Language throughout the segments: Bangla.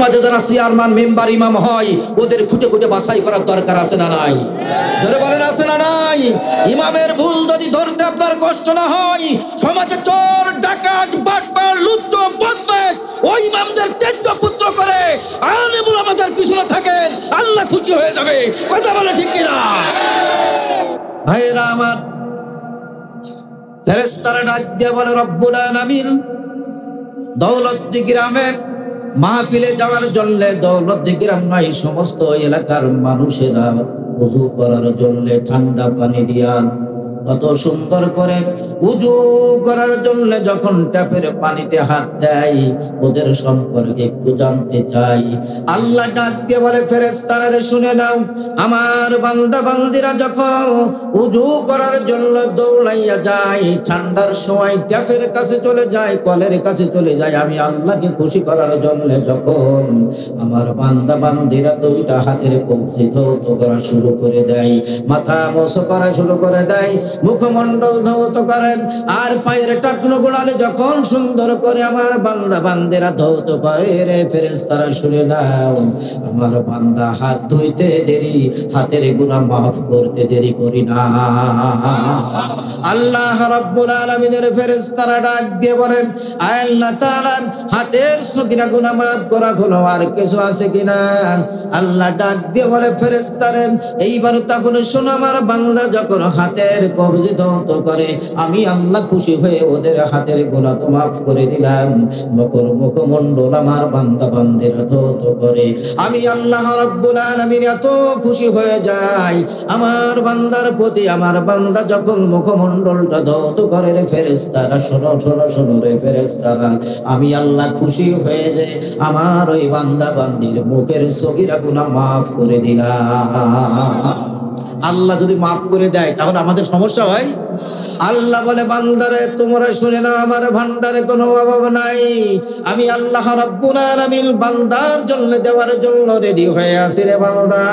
সমাজে যারা চেয়ারম্যান মেম্বার ইমাম হয় ওদের খুঁটে খুঁটে বাছাই করার দরকার আছে না নাই? ধরে বলেন আছে না নাই? ইমামের ভুল যদি ধরতে আপনার কষ্ট না হয়, সমাজে চোর ডাকাত বাটপার লুচ্চ বদমাশ ওই ইমামদের তেজ্য পুত্র করে আলেমুল আমাদের পিছনে থাকেন, আল্লাহ খুশি হয়ে যাবে। কথা বলে ঠিক কিনা? ভাইরা আমার, ফেরেশতারা ডাক দিয়ে বলে রব্বুল আলামিন দৌলতদি গ্রামে মাহফিলে যাওয়ার জন্য, দৌলতদি গ্রাম নয় সমস্ত এলাকার মানুষেরা ওযু করার জন্য ঠান্ডা পানি দিয়া কত সুন্দর করে উজু করার জন্য যখন ট্যাপের পানিতে হাত দেয় ওদের সম্পর্কে একটু জানতে চাই। আল্লাহ ডাক দিয়ে বলে ফেরেশতারা শুনে নাও, আমার বান্দা বান্দিরা যখন উজু করার জন্য দৌড়াইয়া যায়, ঠান্ডার সময় ট্যাপের কাছে চলে যায়, কলের কাছে চলে যায়, আমি আল্লাহকে খুশি করার জন্য যখন আমার বান্দা বান্দিরা দুইটা হাতের কবজি ধৌত করা শুরু করে দেয়, মাথা মোছ করা শুরু করে দেয়, মুখমণ্ডল ধৌত করেন, আর পায়ের টাকনো গোড়ালে যখন সুন্দর করে আমার বান্দা বান্দেরা ধৌত করে, রে ফেরেশতারা শুনে নাও, আমার বান্দা হাত ধুইতে দেরি, হাতের গুনাহ মাফ করতে দেরি করি না। আল্লাহ রাব্বুল আলামিনের ফেরেশতারা ডাক দিয়ে বলেন, আল্লাহ তাআলা হাতের সগীরা গুনাহ মাফ করা হলো, আর কিছু আছে কিনা? আল্লাহ ডাক দিয়ে বলে ফেরেশতারা এইবার তখন শোনো, আমার বান্দা যখন হাতের কবজি ধৌত করে আমি আল্লাহ খুশি হয়ে ওদের হাতের গুনাহ তো মাফ করে দিলাম, মুখমণ্ডল আমার বান্দা বান্দিরা ধৌত করে আমি আল্লাহ রাব্বুল আলামিন এত খুশি হয়ে যাই আমার বান্দার প্রতি। আমার বান্দা যখন মুখমণ্ডলটা ধৌত করে, রে ফেরেশতারা শোনো শোনো শোনো রে ফেরেশতারা, আমি আল্লাহ খুশি হয়ে যে আমার ওই বান্দা বান্দির মুখের সগীরা গুনাহ মাফ করে দিলাম। আল্লাহ যদি মাফ করে দেয় তাহলে আমাদের সমস্যা হয়? আল্লাহ বলে বান্দারে তোমরা শুনে নাও, আমার ভান্ডারে কোনো অভাব নাই, আমি আল্লাহ রাব্বুল আলামিন বান্দার জন্য দেওয়ার জন্য রেডি হয়ে আছি রে বান্দা।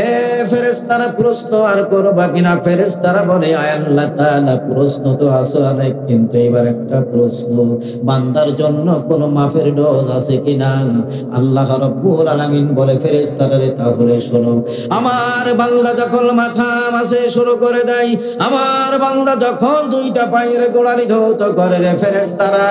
এ ফেরেশতারা প্রশ্ন আর করবা কিনা? ফেরেশতারা বলে আল্লাহ তাআলা প্রশ্ন তো আছে অনেক, কিন্তু এবার একটা প্রশ্ন, বান্দার জন্য কোনো মাফের ডোজ আছে কিনা? আল্লাহ রাব্বুল আলামিন বলে ফেরেশতারা রে তাহলে শোনো, আমার বান্দা যখন মাথা মাসে শুরু করে দেয়, আমার বান্দা যখন দুইটা পায়ের গোড়ালি ধৌত করে, রে ফেরেশতারা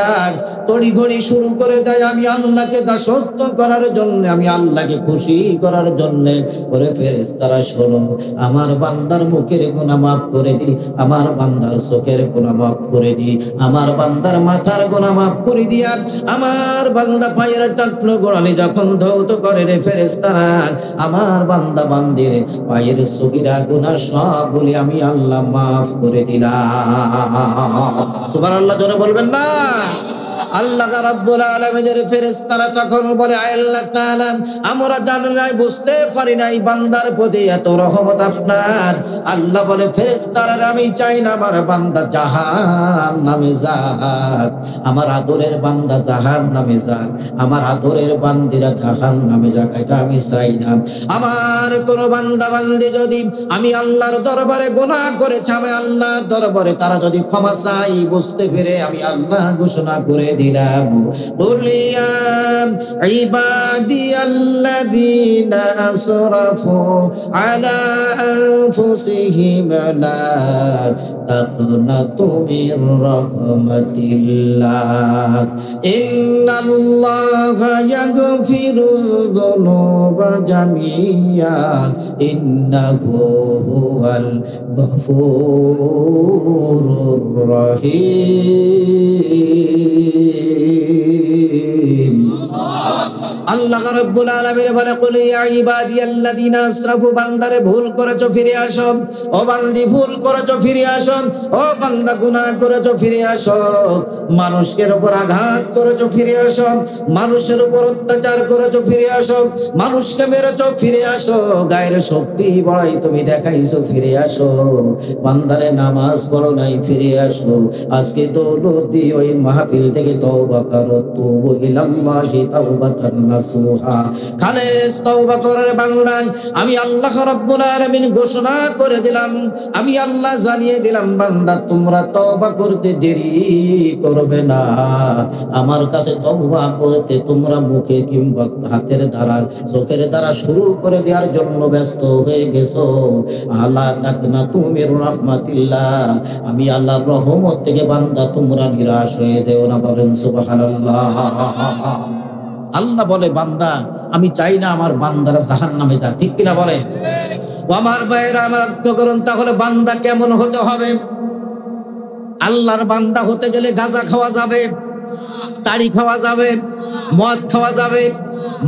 তড়িঘড়ি শুরু করে দেয় আমি আল্লাহকে দাসত্ব করার জন্য, আমি আল্লাহকে খুশি করার জন্য। ওরে ফেরেশতারা শোনো, আমার বান্দার মুখের গুনাহ মাফ করে দি, আমার বান্দার চোখের গুনাহ মাফ করে দি, আমার বান্দার মাথার গুনাহ মাফ করে দিয়া আমার বান্দা পায়ের টাকনো গোড়ালি যখন ধৌত করে, রে ফেরেশতারা আমার বান্দা বান্দির পায়ের সগীরা গুনাহ সবগুলি আমি আল্লাহ মাফ করে দিলাম। সুবহানাল্লাহ, জোরে বলবেন না? আল্লাহ রাব্বুল আলামিনের ফেরেশতারা তখন বলে আল্লাহ তাআলা আমরা জানি নাই, বুঝতে পারি নাই বান্দার প্রতি এত রহমত আপনার। আল্লাহ বলে ফেরেশতারা আমি চাই না আমার বান্দা জাহান্নামে যাক, আমার আদরের বান্দা জাহান্নামে যাক, আমার আদরের বান্দিরা জাহান্নামে যাক, এটা আমি চাই না। আমার কোন বান্দা বান্দি যদি আমি আল্লাহর দরবারে গুনাহ করেছে, আমি আল্লাহর দরবারে তারা যদি ক্ষমা চাই, বুঝতে পেরে আমি আল্লাহ ঘোষণা করে দিলাম, বলিয়া ইবাদিয়াল্লাযীনা আসরাফু আলা আনফুসিহিম লা তাকনাতু মির রাহমাতিল্লাহ ইন্নাল্লাহা ইয়াগফিরুয যুনুবা জামিয়া ইন্নাহু হুয়াল গফুরুর রহিম। আল্লাহ রাব্বুল আলামিন বলে কুল ইয়া ইবাদিয়াল্লাযীনা আসরাফু, বান্দারে ভুল করেছো ফিরে আসো, ও বান্দি ভুল করেছো ফিরে আসো, ও বান্দা গুনাহ করেছো ফিরে আসো, মানুষের উপর আঘাত করেছো ফিরে আসো, মানুষের উপর অত্যাচার করেছো ফিরে আসো, মানুষকে মেরেছো ফিরে আসো, গায়ের শক্তি বড়াই তুমি দেখাইছো ফিরে আসো, বান্দারে নামাজ পড়ো নাই ফিরে আসো, আজকে দৌলত দিয়ে ওই মাহফিল থেকে তওবা করো, তুবু ইলাল্লাহি তাওবাতান নাসুহা। খালেস তওবা করার বান্দা আমি আল্লাহ রাব্বুল আলামিন ঘোষণা করে দিলাম, আমি আল্লাহ জানিয়ে দিলাম, বান্দা তোমরা তওবা করতে দেরি করবে না। আমার কাছে তওবা করতে তোমরা মুখে কিংবা হাতের দ্বারা চোখের দ্বারা শুরু করে দেওয়ার জন্য ব্যস্ত হয়ে গেছো। আল্লাহ তাকনা তুমি রাহমাতিল্লাহ, আমি আল্লাহর রহমত থেকে বান্দা তোমরা নিরাশ হয়ে যেও না। বলেন সুবহানাল্লাহ। আল্লাহ বলে বান্দা আমি চাই না আমার বান্দারা জাহান্নামে যাক, ঠিক কিনা বলে? ও আমার ভাইয়েরা আমার রক্ত করুন, তাহলে বান্দা কেমন হতে হবে? আল্লাহর বান্দা হতে গেলে গাঁজা খাওয়া যাবে, তাড়ি খাওয়া যাবে, মদ খাওয়া যাবে,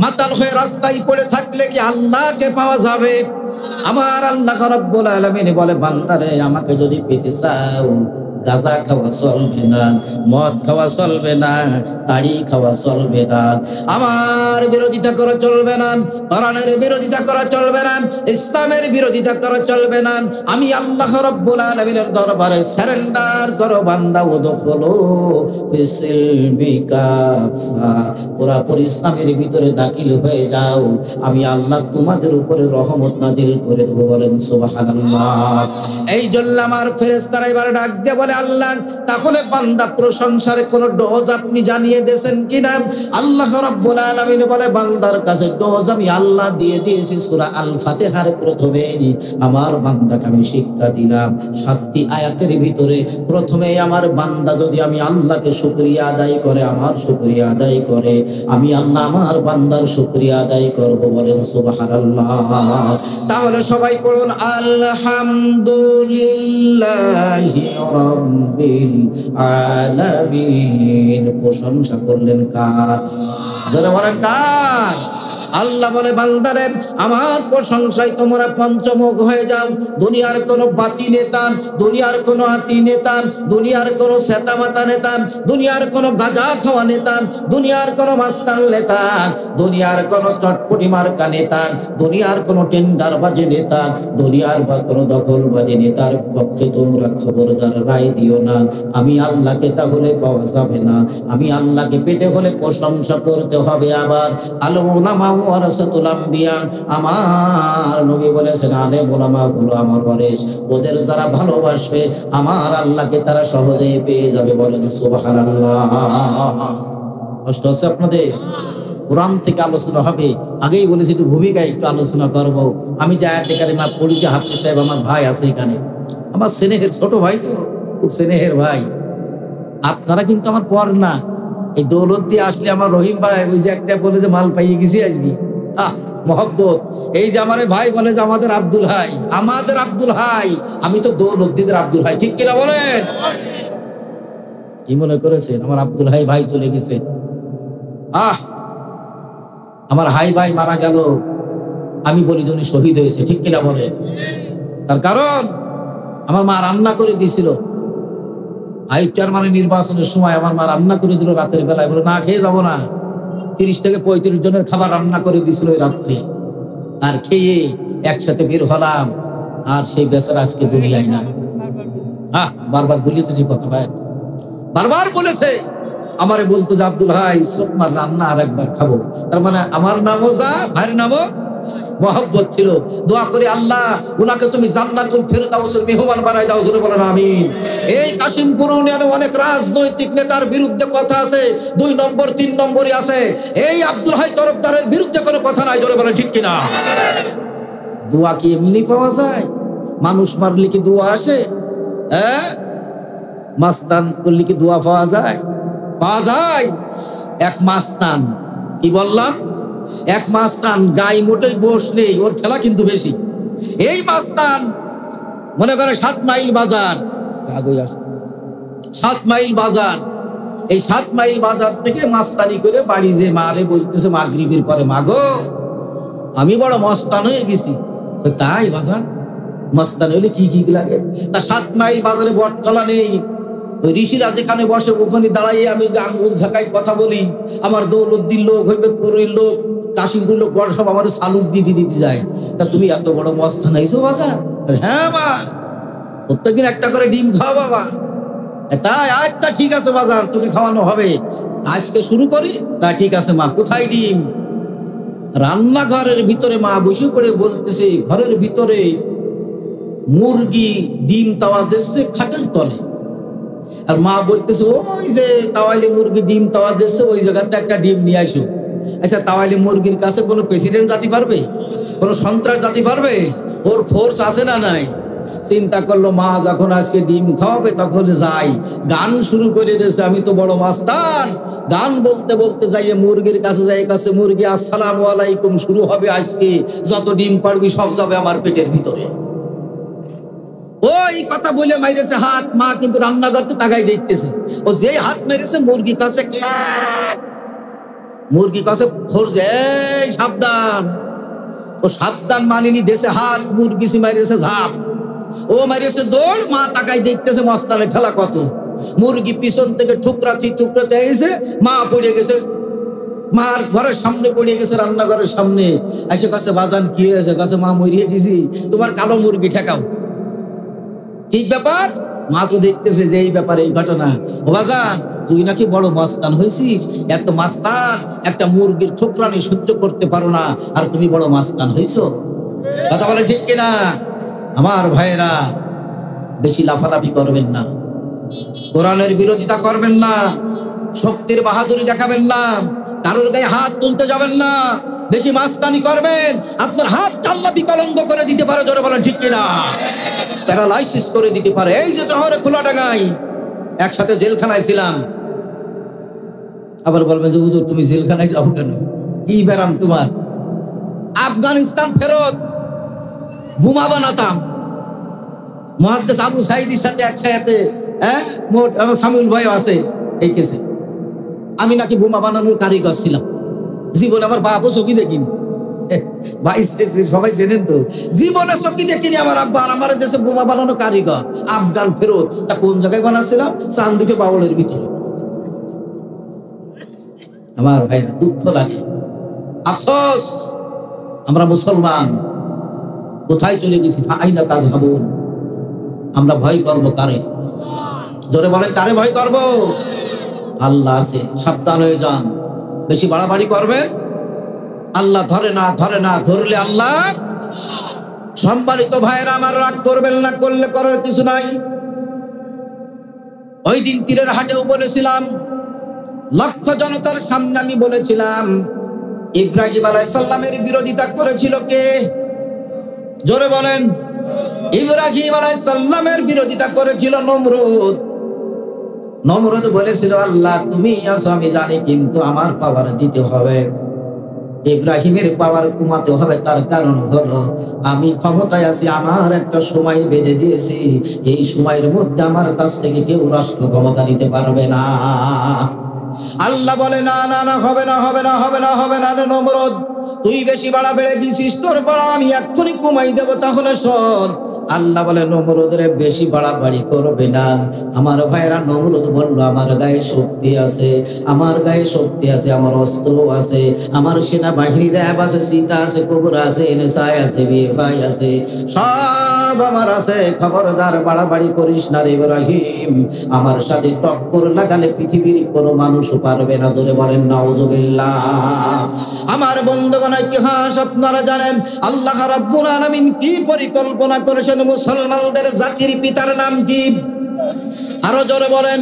মাতাল হয়ে রাস্তায় পড়ে থাকলে কি আল্লাহকে পাওয়া যাবে? আমার আল্লাহ রাব্বুল আলামিন বলে বান্দারে আমাকে যদি পেতে চাও গাঁজা খাওয়া চলবে না, মদ খাওয়া চলবে না, তাড়ি খাওয়া চলবে না, আমার বিরোধিতা করা চলবে না, কোরআনের বিরোধিতা করা চলবে না, ইসলামের বিরোধিতা করা চলবে না। আমি আল্লাহ রাব্বুল আলামিনের দরবারে সারেন্ডার করো বান্দা, ওদখুলু ফিসিলমি কাফা, পুরাপুরি ইসলামের ভিতরে দাখিল হয়ে যাও, আমি আল্লাহ তোমাদের উপরে রহমত নাজিল করে দেব। বলেন সুবহানাল্লাহ। এই জন্য আমার ফেরেশতারা এবার ডাক দিয়ে বলে আল্লাহ তাহলে বান্দা প্রশংসার কোন ডোজ আপনি জানিয়ে দিয়েছেন কিনা? আল্লাহ রাব্বুল আলামিন বলে বান্দার কাছে ডোজ আমি আল্লাহ দিয়ে দিয়েছি। সূরা আল ফাতিহার প্রথমে আমার বান্দাকে আমি শিক্ষা দিলাম 7টি আয়াতের ভিতরে। প্রথমে আমার বান্দা যদি আমি আল্লাহকে শুকরিয়া আদায় করে, আমার শুকরিয়া আদায় করে, আমি আল্লাহ আমার বান্দার শুকরিয়া আদায় করব। বলেন সুবহানাল্লাহ। তাহলে সবাই পড়ুন আলহামদুলিল্লাহি রাব্বিল আলামিন। প্রশংসা করলেন কার? যারা বলেন কার? আল্লাহ বলে বান্দারে আমার প্রশংসায় তোমরা পঞ্চমুখ হয়ে যাও। দুনিয়ার কোন বাতি নেতা, দুনিয়ার কোন আতি নেতা, দুনিয়ার কোন সেতামাতা নেতা, দুনিয়ার কোন গাঁজা খাওয়া নেতা, দুনিয়ার কোন মাস্তান নেতা, দুনিয়ার কোন চটপটি মার্কা নেতা, দুনিয়ার কোন টেন্ডারবাজি নেতা, দুনিয়ার বা কোন দখলবাজি নেতার পক্ষে তোমরা খবরদার রায় দিও না। আমি আল্লাহকে তাহলে পাওয়া যাবে না। আমি আল্লাহকে পেতে হলে প্রশংসা করতে হবে। আবার আল উলামা ওয়ারাসাতুল আম্বিয়া, আমার নবী বলেছেন আলেম উলামা হলো আমার ওয়ারিস। ওদের যারা ভালোবাসবে আমার আল্লাহকে তারা সহজেই পেয়ে যাবে। বলেন সুবহানাল্লাহ। কষ্ট হচ্ছে আপনাদের? কোরআন থেকে আলোচনা হবে, আগেই বলেছি একটু ভূমিকায় একটু আলোচনা করব। আমি যে আয়াতে কারিমা পড়েছি, হাফিজ সাহেব আমার ভাই আছে এখানে, আমার স্নেহের ছোট ভাই, তো খুব স্নেহের ভাই। আপনারা কিন্তু আমার পর না, এই দৌলত দিয়ে আসলে আমার রহিম ভাই ওই যে একটা বলে যে মাল পাইয়ে গেছি আজকে, মহব্বত। এই যে আমার ভাই বলে যে আমাদের আব্দুল হাই, আমাদের আব্দুল হাই, আমি তো দৌলতদের আব্দুল হাই, ঠিক কিনা বলেন? কি মনে করেছেন আমার আব্দুল হাই ভাই চলে গেছে? আমার হাই ভাই মারা গেল, আমি বলি উনি শহীদ হয়েছে, ঠিক কিনা বলেন? তার কারণ আমার মা রান্না করে দিয়েছিল। নির্বাচনের সময় আমার মা রান্না করে দিল রাতের বেলায়, বলে না খেয়ে যাবো না। 30 থেকে 35 জনের খাবার রান্না করে দিয়েছিল ওই রাত্রে, আর খেয়ে একসাথে বের হলাম। আর সেই বেচারা আজকে দুনিয়ায় নাই। বারবার বলেছে যে কথা, ভাই বারবার বলেছে আমারে, বলতো যে আব্দুল হাই সোকমার রান্না আর একবার খাবো। তার মানে আমার নামও যা, ভাইয়ের নামও মহব্বত ছিল। দোয়া করে আল্লাহ উনাকে তুমি জান্নাতুল ফেরদাউসের মেহমান বানাই দাও। জোরে বলেন আমিন। এই কাশিমপুর ইউনিয়নে অনেক রাজনৈতিক নেতার বিরুদ্ধে কথা আছে, 2 নম্বর 3 নম্বরই আছে। এই আব্দুল হাই তরফদারের বিরুদ্ধে কোনো কথা নাই। জোরে বলেন ঠিক কিনা? দোয়া কি এমনি পাওয়া যায়? মানুষ মারলে কি দোয়া আসে? মাস্তান করলে কি দোয়া পাওয়া যায়? পাওয়া যায়। এক মাস্তান, কি বললাম, এক মাস্তান গায়ে মোটেই গোশ নেই, ওর খেলা কিন্তু বেশি। এই মাস্তান মনে করে 7 মাইল বাজার, 7 মাইল বাজার, এই 7 মাইল বাজার থেকে মাস্তানি করে বাড়ি যে মারে বলতেছে মাগরিবের পরে, মাগো আমি বড় মস্তান হয়ে গেছি। তাই বাজার মস্তান হলে কি কি লাগে? তা 7 মাইল বাজারে বটতলা নেই, ওই ঋষিরা যেখানে বসে ওখানে দাঁড়াইয়ে আমি আঙ্গুল ঝাঁকাই কথা বলি। আমার দৌলতদির লোক, হৈবতপুরের লোক, কাশিমপুর লোক বড় সব আমার সালুট দিতে দিতে যায়। তা তুমি এত বড় মস্তান হয়েছো বাজার? হ্যাঁ মা, প্রত্যেকদিন একটা করে ডিম খাও বাবা। তাই আচ্ছা ঠিক আছে বাজার, তোকে খাওয়ানো হবে, আজকে শুরু করি। তা ঠিক আছে মা, কোথায় ডিম? রান্নাঘরের ভিতরে মা বসে পড়ে বলতেছে, ঘরের ভিতরে মুরগি ডিম তাওয়া দিচ্ছে খাটের তলে। আর মা বলতেছে, ওই যে তাওয়াইলে মুরগি ডিম তাওয়া দিচ্ছে, ওই জায়গাতে একটা ডিম নিয়ে আসো। আচ্ছা, তাওয়াইলে মুরগির কাছে কোনো প্রেসিডেন্ট জাতি পারবে? কোনো সন্ত্রাস জাতি পারবে? ওর ফোর্স আছে না নাই? চিন্তা করলো, মা যখন আজকে ডিম খাওয়াবে তখন যাই। গান শুরু করে দিয়েছে, আমি তো বড় মাস্তান। গান বলতে বলতে যাইয়ে মুরগির কাছে যাই, কাছে মুরগি আসসালামু আলাইকুম শুরু হবে আজকে, যত ডিম পারবি সব যাবে আমার পেটের ভিতরে। ওই কথা বলে মাইরেছে হাত। মা কিন্তু রান্নাঘরতে তাকাই দেখতেছে। ও যে হাত মেরেছে মুরগি কাছে, মুরগি কাছে ফোরছে, এই সাবধান। ও সাবধান মানিনি, দেশে হাত, মুরগি মাইরেছে ঝাপ। ও মারিয়েছে দৌড়। মা তাকাই দেখতেছে মস্তানে ঠেলা কত। মুরগি পিছন থেকে ঠুকরাতে এসে মা পড়ে গেছে, মার ঘরের সামনে পড়ে গেছে, রান্নাঘরের সামনে এসে কাছে, বাজান কি হয়েছে? কাছে, মা মরিয়ে গেছি, তোমার কালো মুরগি ঠেকাও। কি ব্যাপার? মা তো দেখতেছে যে এই ব্যাপার, এই ঘটনা। ও বাজান, তুই নাকি বড় মাস্তান হয়েছিস, এত মাস্তান, একটা মুরগির ঠুকরানি সহ্য করতে পারো না, আর তুমি বড় মাস্তান হয়েছো। কথা বলে ঠিক কিনা? আমার ভাইয়েরা, বেশি লাফালাফি করবেন না, কোরআনের বিরোধিতা করবেন না, শক্তির বাহাদুরি দেখাবেন না, কারোর গায়ে হাত তুলতে যাবেন না। বেশি মাস্তানি করবেন, আপনার হাত আল্লাহ বিকলাঙ্গ করে দিতে পারে। জোরে বলেন ঠিক কিনা? প্যারালাইসিস করে দিতে পারে। এই যে শহরে খোলাডাঙ্গায় একসাথে জেলখানায় ছিলাম। আবার বলবেন যে হুজুর তুমি জেলখানায় যাও কেন? কি ব্যারাম তোমার? আফগানিস্তান ফেরত বোমা বানাতাম মুহাদ্দিস আবু সাঈদীর সাথে একসাথে। মোট আমার সামিউল ভাই আছে এই কেসে। আমি নাকি বোমা বানানোর কারিগর ছিলাম। জীবনে আমার বাপও চোখে দেখিনি ভাই, সবাই চেনেন তো। জীবনে চোখে দেখিনি আমার আব্বা। আর আমার দেশে বোমা বানানো কারিগর, আফগান ফেরত। তা কোন জায়গায় বানাচ্ছিলাম? চান দুটো বাউলের ভিতরে। আমার ভাইরা, দুঃখ লাগে, আফসোস, আমরা মুসলমান কোথায় চলে গেছি? আইনা তাযহাবুন। আমরা ভয় করবো কারে? জোরে বলেন, কারে ভয় করবো? আল্লাহ আছে, সাবধান হয়ে যান। বেশি বাড়াবাড়ি করবেন, আল্লাহ ধরে না, ধরে না, ধরলে আল্লাহ। সম্মানিত ভাইয়েরা আমার, রাগ করবেন না, করলে করার কিছু নাই। ওই দিন তীরের হাটেও বলেছিলাম, লক্ষ জনতার সামনে আমি বলেছিলাম, ইব্রাহিম আলাইহিস সালামের বিরোধিতা করেছিল কে? জোরে বলেন। ইব্রাহিম আলাইহিস সালামের বিরোধিতা করেছিল নমরুদ। নমরুদ বলেছিল, আল্লাহ তুমি আছো আমি জানি, কিন্তু আমার পাওয়ার দিতে হবে। ইব্রাহিমের পাওয়ার কমাতে হবে। তার কারণ হলো, আমি ক্ষমতায় আছি, আমার একটা সময় বেঁধে দিয়েছি, এই সময়ের মধ্যে আমার কাছ থেকে কেউ রাষ্ট্র ক্ষমতা নিতে পারবে না। আল্লাহ বলে, না না না, হবে না, হবে না, হবে না, হবে না। নমরুদ, তুই বেশি বাড়া বেড়ে দিছিস, তোর বাড়া আমি এক্ষুনি কমাই দেবো, তাহলে শোন। আল্লাহ বলে, নমরুদ রে, বেশি বাড়াবাড়ি করবে না। আমার ভাইরা, নমরুদ বলল, আমার গায়ে শক্তি আছে, আমার গায়ে শক্তি আছে, আমার অস্ত্র আছে, আমার সেনাবাহিনী র্যাব আছে, সীতা আছে, কবুর আছে, এনএসআই আছে, বিএফআই আছে, সব আমার আছে। খবরদার বাড়াবাড়ি করিস না রে ইব্রাহিম। আমার সাথে টক্কর লাগালে পৃথিবীর কোনো মানুষও পারবে না। জোরে বলেন নাউজুবিল্লাহ। আমার বন্ধুগণ, ইতিহাস আপনারা জানেন, আল্লাহ রাব্বুল আলামিন কি পরিকল্পনা করেছেন? মুসলমানদের জাতির পিতার নাম কি? আরো জোরে বলেন।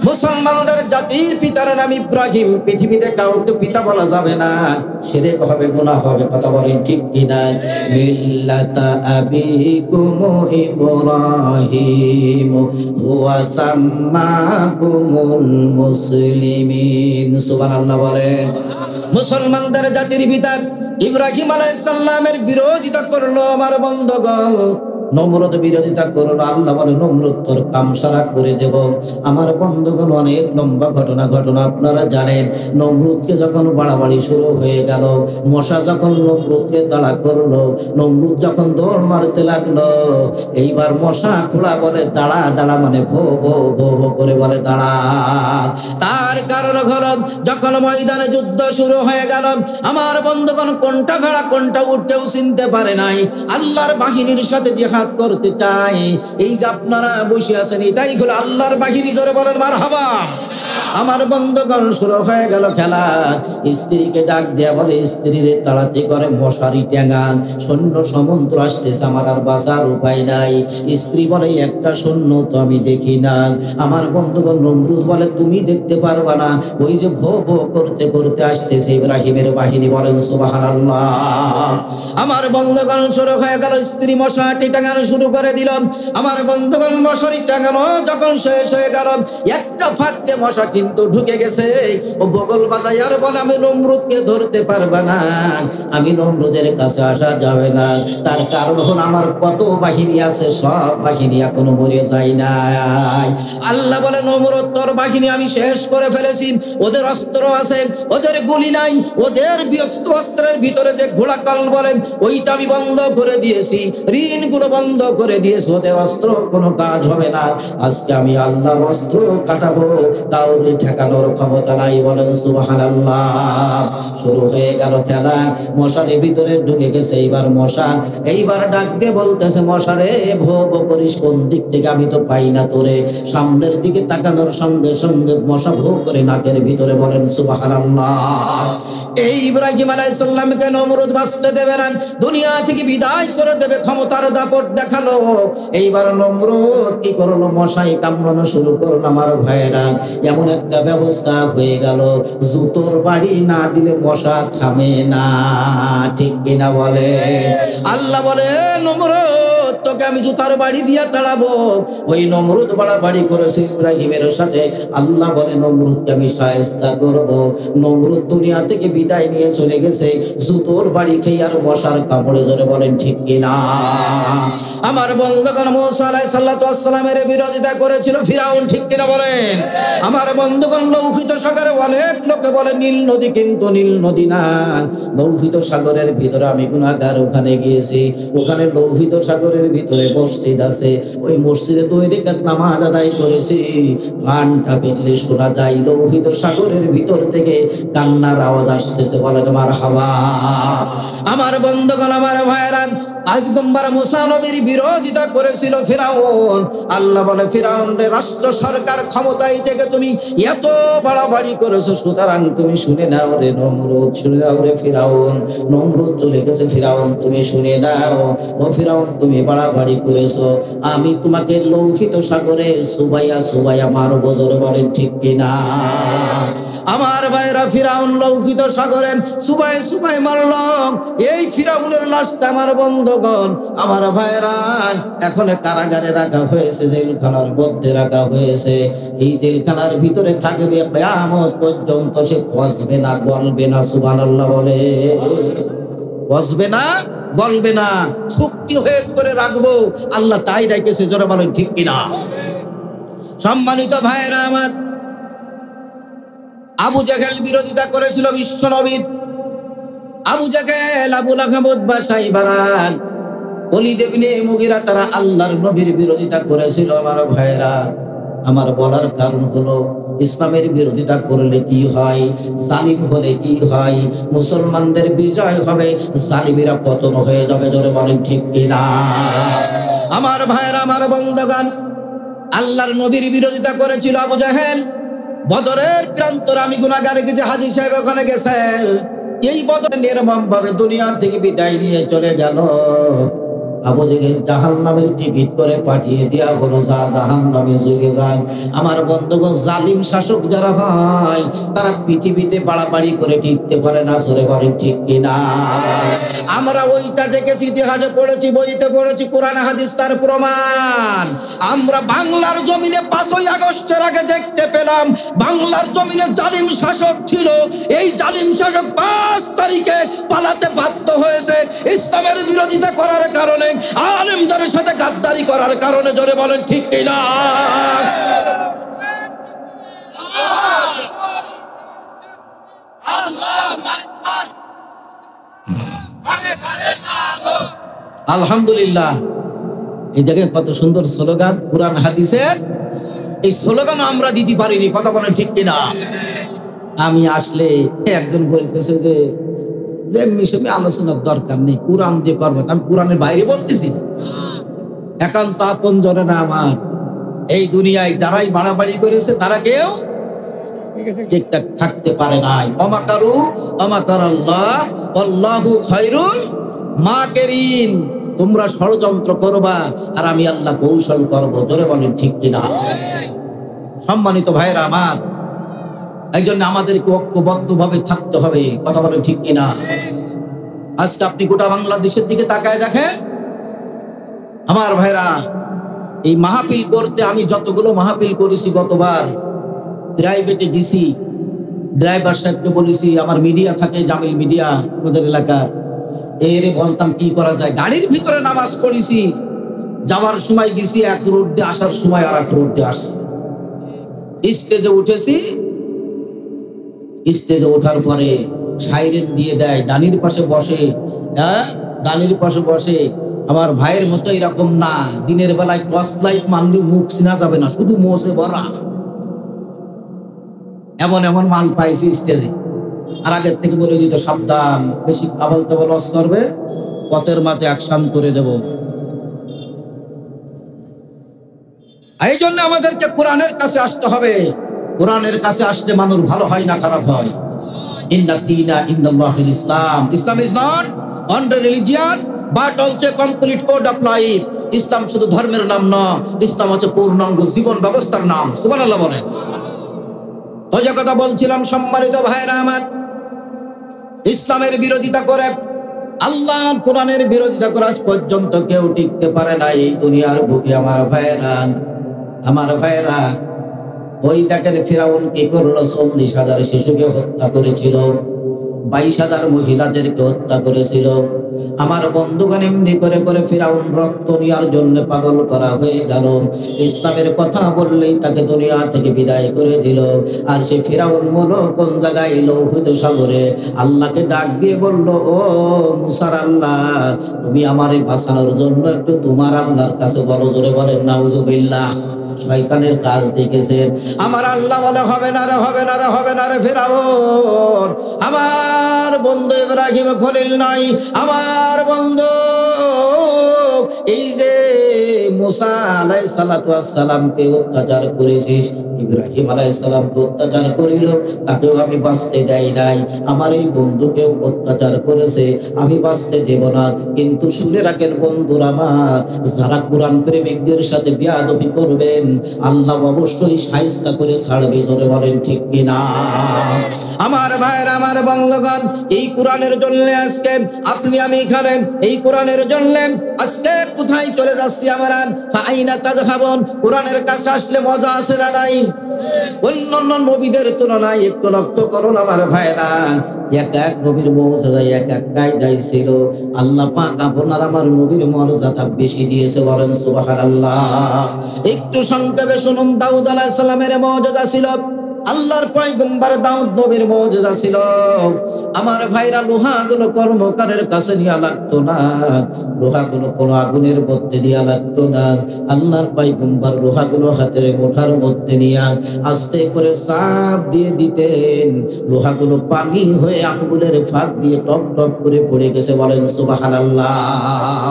মুসলমানদের জাতির পিতার নাম ইব্রাহিম। পৃথিবীতে কাউকে পিতা বলা যাবে না, শিরক হবে, গুনাহ হবে। কথা বলেন ঠিক কিনা? মিল্লাতা আবিকুম ইব্রাহিম হুয়া সাম্মাকুমুল মুসলিমিন। সুবহানাল্লাহ বলেন। মুসলমানদের জাতির পিতা ইব্রাহিম আলাইহিস সালামের বিরোধিতা করলো আমার বন্ধুগণ। নমরুদ বিরোধিতা করলো। আল্লাহ বলে, নমরুদ তোর কাম সারা করে দেব। আমার বন্ধুগণ, অনেক লম্বা ঘটনা আপনারা জানেন। নমরুদকে যখন বাড়াবাড়ি শুরু হয়ে গেল, মশা যখন নমরুদকে তাড়া করলো, নমরুদ যখন দৌড় মারতে লাগলো, এইবার মশা খোলা বলে, দাঁড়া দাঁড়া, মানে ভো ভো ভো ভো করে বলে দাঁড়া। তার কারণ হলো, যখন ময়দানে যুদ্ধ শুরু হয়ে গেল, আমার বন্ধুগণ, কোনটা ভেড়া কোনটা উঠতেও চিনতে পারে নাই। আল্লাহর বাহিনীর সাথে জিহাদ জিহাদ করতে চায়। এই যে আপনারা বসে আছেন, এটাই হলো আল্লাহর বাহিনী। জোরে বলেন মারহাবা। আমার বন্ধুগণ, শুরু হয়ে গেল খেলা। স্ত্রীকে ডাক দেয়া বলে, স্ত্রীরে তাড়াতে করে মশারি টেঙ্গা, সৈন্য সমন্ত্র আসতেছে, আমার আর বাঁচার উপায় নাই। স্ত্রী বলে, একটা সৈন্য তো আমি দেখি না। আমার বন্ধুগণ, নমরুদ বলে, তুমি দেখতে পারবা না, ওই যে ভো ভো করতে করতে আসতেছে ইব্রাহিমের বাহিনী। বলেন সুবহানাল্লাহ। আমার বন্ধুগণ, শুরু হয়ে গেল, স্ত্রী মশারি টাঙানো শুরু করে দিল। আমার বন্ধুগণ, মশারি টাঙানো যখন শেষ হয়ে গেল, একটা ফাঁকে মশা কিন্তু ঢুকে গেছে। ও বগল বাজায় আর বলে, আমি নমরুদকে ধরতে পারবে না, আমি নমরুদের কাছে আসা যাবে না। তার কারণ হলো, আমার কত বাহিনী আছে, সব বাহিনী এখনো মরে যায় নাই। আল্লাহ বলে, নমরুদ, তোর বাহিনী আমি শেষ করে ফেলেছি। ওদের অস্ত্র আছে, ওদের গুলি নাই, ওদের অস্ত্রের ভিতরে যে ঘোড়া কল বলে, ওইটা আমি বন্ধ করে দিয়েছি, ঋণগুলো বন্ধ করে দিয়েছি, ওদের অস্ত্র কোনো কাজ হবে না। আজকে আমি আল্লাহর অস্ত্র কাটাবো, কাউরে ঠেকানোর ক্ষমতা নাই। বলেন সুবহানাল্লাহ। শুরু হয়ে গেল খেলা, মশারের ভিতরে ঢুকে গেছে এইবার মশা। এইবার ডাক দিয়ে বলতেছে, মশারে ভো ভো করিস কোন দিক থেকে, আমি তো পাই না তোরে। সামনের দিকে তাকানোর সঙ্গে সঙ্গে মশা ভো করে নাকের ভিতরে। বলেন সুবহানাল্লাহ। এই ইব্রাহিম আলাইহিস সালামকে নমরুদ বাঁচতে দেবে না, দুনিয়া থেকে বিদায় করে দেবে, ক্ষমতার দাপট দেখালো। এইবার নমরুদ কি করলো, মশাই কামড়ানো শুরু করলো। আমার ভাইয়েরা, এমন একটা ব্যবস্থা হয়ে গেল, জুতোর বাড়ি না দিলে মশা থামে না। ঠিক কিনা বলে? আল্লাহ বলে, নমরুদ, তোকে আমি জুতার বাড়ি দিয়া তাড়াবো। ওই নমরুদ বাড়াবাড়ি করেছে ইব্রাহিমের সাথে। আল্লাহ বলে, নমরুদকে আমি শায়েস্তা করব। নমরুদ দুনিয়া থেকে বিদায় নিয়ে চলে গেছে, জুতোর বাড়ি খেয়ে আর মশার কামড়ে। জোরে বলেন ঠিক কিনা? আমার বন্ধুগণ, মুসা আলাইহিস সালাতু ওয়াস সালামের বিরোধিতা করেছিল ফিরাউন। ঠিক কিনা বলেন? আমার বন্ধুগণ, লৌহিত সাগরে অনেক লোকে বলে নীল নদী, কিন্তু নীল নদী না, লৌহিত সাগরের ভিতরে। আমি গুনাহগার, ওখানে গিয়েছি। ওখানে লৌহিত সাগরের ভিতরে মসজিদ আছে, ওই মসজিদে 2 রাকাত নামাজ আদায় করেছি। ঘন্টা পেলে শোনা যায় লৌহিত সাগরের ভিতর থেকে কান্নার আওয়াজ আসতেছে। বলেন মারহাবা। আমার বন্ধুগণ, আমার ভাইয়েরা, পয়গম্বর মুসা নবীর বিরোধিতা করেছিল ফিরাউন। আল্লাহ বলে, ফিরাউনের রাষ্ট্র সরকার ক্ষমতায় থেকে তুমি এত বাড়াবাড়ি করেছো, সুতরাং তুমি শুনে নাও রে নমরুদ, শুনে নাও রে ফিরাউন। নমরুদ চলে গেছে, ফিরাউন তুমি শুনে নাও। ও ফিরাউন, তুমি বাড়াবাড়ি করেছো, আমি তোমাকে লৌহিত সাগরে সুবাইয়া সুবাইয়া মারবো। জোরে বলেন ঠিক কিনা? আমার ভাইরা, ফিরাউন লৌহিত সাগরে সুবাই সুবাই মারল। এই ফিরাউনের লাশটা আমার বন্ধুগণ, আমার ভাইরা, এখন কারাগারে রাখা হয়েছে, জেলখানার মধ্যে রাখা হয়েছে। এই জেলখানার ভিতরে থাকবে কিয়ামত পর্যন্ত, সে বসবে না, গলবে না। সুবহানাল্লাহ বলে। বসবে না, গলবে না, শক্তি হয়ে করে রাখবো। আল্লাহ তাই রেখেছে। জোরে বলেন ঠিক কিনা? সম্মানিত ভাইরা আমার, আবু জাহেল বিরোধিতা করেছিল বিশ্ব নবীর। আবু জাহেল, আবু লাহাব, উতবা, শাইবা, ওলীদ ইবনে মুগীরা, তারা আল্লাহর নবীর বিরোধিতা করেছিল। আমার ভাইরা, আমার বলার কারণ হলো, ইসলামের বিরোধিতা করলে কি হয়, জালিম হলে কি হয়? মুসলমানদের বিজয় হবে, জালিমেরা পতন হয়ে যাবে। জোরে বলেন ঠিক কিনা? আমার ভাইরা, আমার বন্ধুগণ, আল্লাহর নবীর বিরোধিতা করেছিল আবু জাহেল। বদরের প্রান্তরে, আমি গুনাহগার যে হাজী সাহেব ওখানে গেছেন, এই বদরে নির্মম ভাবে দুনিয়া থেকে বিদায় নিয়ে চলে গেল। আবু জেহেল জাহান্নামের টিকিট করে পাঠিয়ে দেয়া হলো, যা জাহান্নামে চলে যায়। আমার বন্ধুগণ, জালিম শাসক যারা হয়, তারা পৃথিবীতে বাড়াবাড়ি করে টিকতে পারে না। জোরে বলেন ঠিক কিনা? আমরা ওইটা দেখেছি, ইতিহাসে পড়েছি, বইতে পড়েছি, কোরআন হাদিস তার প্রমাণ। আমরা বাংলার জমিনে 5ই আগস্টের আগে দেখতে পেলাম, বাংলার জমিনে জালিম শাসক ছিল। এই জালিম শাসক 5 তারিখে পালাতে বাধ্য হয়েছে, ইসলামের বিরোধিতা করার কারণে, আলেমদের সাথে গাদ্দারি করার কারণে। জোরে বলেন ঠিক কিনা? আলহামদুলিল্লাহ। এই দেখেন কত সুন্দর স্লোগান কোরআন হাদিসের। এই স্লোগান আমরা দিতে পারিনি। কথা বলেন ঠিক কিনা? আমি আসলে একজন বলতেছে যে এমনি আলোচনার দরকার নেই, কোরআন দিয়ে করবেন। আমি কোরআনের বাইরে বলতেছি। একান্ত আপনজনেরা আমার। এই দুনিয়ায় যারাই বাড়াবাড়ি করেছে তারা কেউ ঠিকঠাক থাকতে পারে নাই। অমাকারু অমাকারাল্লাহ আল্লাহু খায়রুল মাকিরিন। তোমরা ষড়যন্ত্র করবা আর আমি আল্লাহ কৌশল করব। জোরে বলেন ঠিক কিনা? সম্মানিত ভাইরা আমার, এই জন্য আমাদেরকে ঐক্যবদ্ধভাবে থাকতে হবে। কথা বলেন ঠিক কিনা? আজকে আপনি গোটা বাংলাদেশের দিকে তাকায় দেখেন আমার ভাইরা, এই মাহফিল করতে আমি যতগুলো মাহফিল করেছি, গতবার প্রাইভেটে গেছি, ড্রাইভার সাহেবকে বলেছি, আমার মিডিয়া থাকে জামিল মিডিয়া আমাদের এলাকার, এরে বলতাম কি করা যায়। গাড়ির ভিতরে নামাজ পড়েছি, যাওয়ার সময় গেছি এক রোড দিয়ে, আসার সময় আর এক রোড দিয়ে আসছি। স্টেজে উঠেছি, স্টেজে ওঠার পরে সাইরেন দিয়ে দেয়, ডানির পাশে বসে, ডানির পাশে বসে। আমার ভাইয়ের মতো এরকম না, দিনের বেলায় টর্চ লাইট মারলে মুখ চিনা যাবে না, শুধু মোষে ভরা। এমন এমন মাল পাইছি স্টেজে। আর আগের থেকে বলে দিত, সাবধান, বেশি আবল তাবল লস করবে, পথের মাঝে অ্যাকশন করে দেব। এই জন্য আমাদেরকে কোরআনের কাছে আসতে হবে। কোরআনের কাছে আসলে মানুষ ভালো হয় না খারাপ হয়। ইন্না দীনা ইনদাল্লাহিল ইসলাম। Islam is not only religion but also complete code of life. ইসলাম শুধু ধর্মের নাম নয়, ইসলাম হচ্ছে পূর্ণাঙ্গ জীবন ব্যবস্থার নাম। সুবহানাল্লাহ বলেন। তো যে কথা বলছিলাম সম্মানিত ভাইরা আমার, ইসলামের বিরোধিতা করে, আল্লাহর কোরআনের বিরোধিতা করে আজ পর্যন্ত কেউ টিকতে পারে না এই দুনিয়ার বুকে। আমার ভাইরা, আমার ভাইরা, ওই দেখেন ফিরাউন কি করলো, 40,000 শিশুকে হত্যা করেছিল, 22,000 মহিলাদেরকে হত্যা করেছিল। আমার বন্ধুগণ, এমনি করে করে ফিরাউন রক্ত নেওয়ার জন্য পাগল করা হয়ে গেল। ইসলামের কথা বললেই তাকে দুনিয়া থেকে বিদায় করে দিল। আর সে ফিরাউন হলো কোন জায়গায়, লৌহিত সাগরে। আল্লাহকে ডাক দিয়ে বলল, ও মুসার আল্লাহ, তুমি আমারে বাঁচানোর জন্য একটু তোমার আল্লাহর কাছে বলো। জোরে বলেন নাউজুবিল্লাহ। শয়তানের কাজ দেখেছেন। আমার আল্লাহ বলে, হবে না রে, হবে না রে, হবে না রে ফিরাউন। আমার বন্ধু ইব্রাহিম খলিল নাই, আমার বন্ধু এই যে মুসা আলাইহিস সালাতু ওয়াস সালামকে অত্যাচার করেছিস, ইব্রাহিম আলাইহিস সালামকে অত্যাচার করিল, তাকেও আমি বাঁচতে দেই নাই। আমার এই বন্ধুকেও অত্যাচার করেছে, আমি বাঁচতে দেব না। কিন্তু শুনে রাখেন বন্ধুরা আমার, যারা কোরআন প্রেমিকদের সাথে বেয়াদবি করবেন, আল্লাহ অবশ্যই শায়েস্তা করে ছাড়বে। জোরে বলেন ঠিক কিনা? আমার ভাইয়ের, আমার বন্ধুগণ, এই কোরআনের জন্য আজকে আপনি আমি এখানে, এই কোরআনের জন্য আজকে কোথায় চলে যাচ্ছি আমরা? ফাইনা তাযহাবুন। কোরআনের কাছে আসলে মজা আছে না নাই? অন্যান্য নবীদের তুলনায় একটু লক্ষ্য করুন আমার ভাইরা, এক এক নবীর মুজিজা এক এক কায়দায় ছিল। আল্লাহ পাক আপনার আমার নবীর মর্যাদা বেশি দিয়েছে, বলেন সুবহানাল্লাহ। একটু সংক্ষেপে শুনুন, দাউদ আলাইহিস সালামের মুজিজা ছিল, আল্লাহর পয়গম্বর দাউদ নবীর মুজিজা ছিল। আমার ভাইরা, লোহাগুলো কর্মকারের কাছে নিয়ে লাগতো না, লোহাগুলো কোনো আগুনের মধ্যে দিয়া লাগতো না। আল্লাহর পয়গম্বর লোহাগুলো হাতের মুঠার মধ্যে নিয়ে আস্তে করে চাপ দিয়ে দিতেন, লোহাগুলো পানি হয়ে আঙ্গুলের ফাঁক দিয়ে টপ টপ করে পড়ে গেছে। বলেন সুবহানাল্লাহ।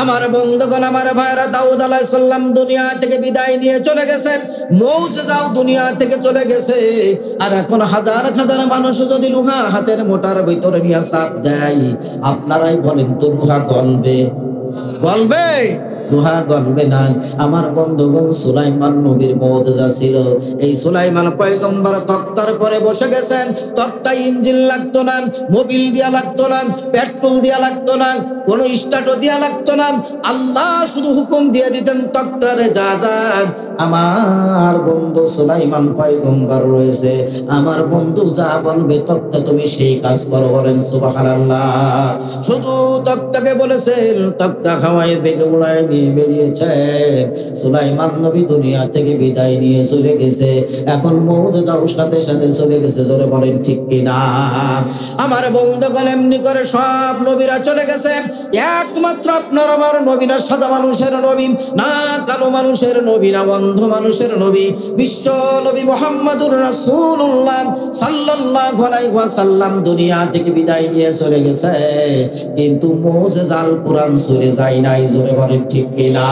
আমার বন্ধুগণ, আমার ভাইরা, দাউদ আলাইহিস সালাম দুনিয়া থেকে বিদায় নিয়ে চলে গেছে, মুজিজাও দুনিয়া থেকে চলে গেছে। আর এখন হাজার হাজার মানুষ যদি লোহা হাতের মোটার ভিতরে নিয়ে চাপ দেয়, আপনারাই বলেন তো লোহা গলবে? গলবে? লোহা গলবে না। আমার বন্ধুগণ, সুলাইমান নবীর মুজিজা ছিল। এই সুলাইমান পয়গম্বর তক্তার পরে বসে গেছেন। তক্তায় ইঞ্জিন লাগতো না, মোবিল দিয়া লাগতো না, পেট্রোল দিয়া লাগতো না, কোনো স্টার্টও দিয়া লাগতো না। আল্লাহ শুধু হুকুম দিয়ে দিতেন, তক্তারে যা যা। আমার বন্ধু সুলাইমান পয়গম্বর রয়েছে, আমার বন্ধু যা বলবে তক্তা তুমি সেই কাজ করো। বলেন সুবহানাল্লাহ। শুধু তক্তাকে বলেছেন, তক্তা খাওয়াই বেগে উড়ায় নিয়ে বেরিয়েছেন। সুলাইমান নবী দুনিয়া থেকে বিদায় নিয়ে চলে গেছে। এখন মুজিজাও সাথে সাথে চলে গেছে। জোরে বলেন ঠিক কিনা? আমার বন্ধুগণ, এমনি করে সব নবীরা চলে গেছে, একমাত্র আপনার আমার নবী না সাদা মানুষের নবী, না কালো মানুষের নবী, না অন্ধ মানুষের নবী, বিশ্ব নবী মুহাম্মদুর রাসূলুল্লাহ সাল্লাল্লাহু আলাইহি ওয়াসাল্লাম দুনিয়া থেকে বিদায় নিয়ে চলে গেছে। কিন্তু মুজিজাল কোরআন চলে যায় নাই। জোরে বলেন ঠিক কিনা?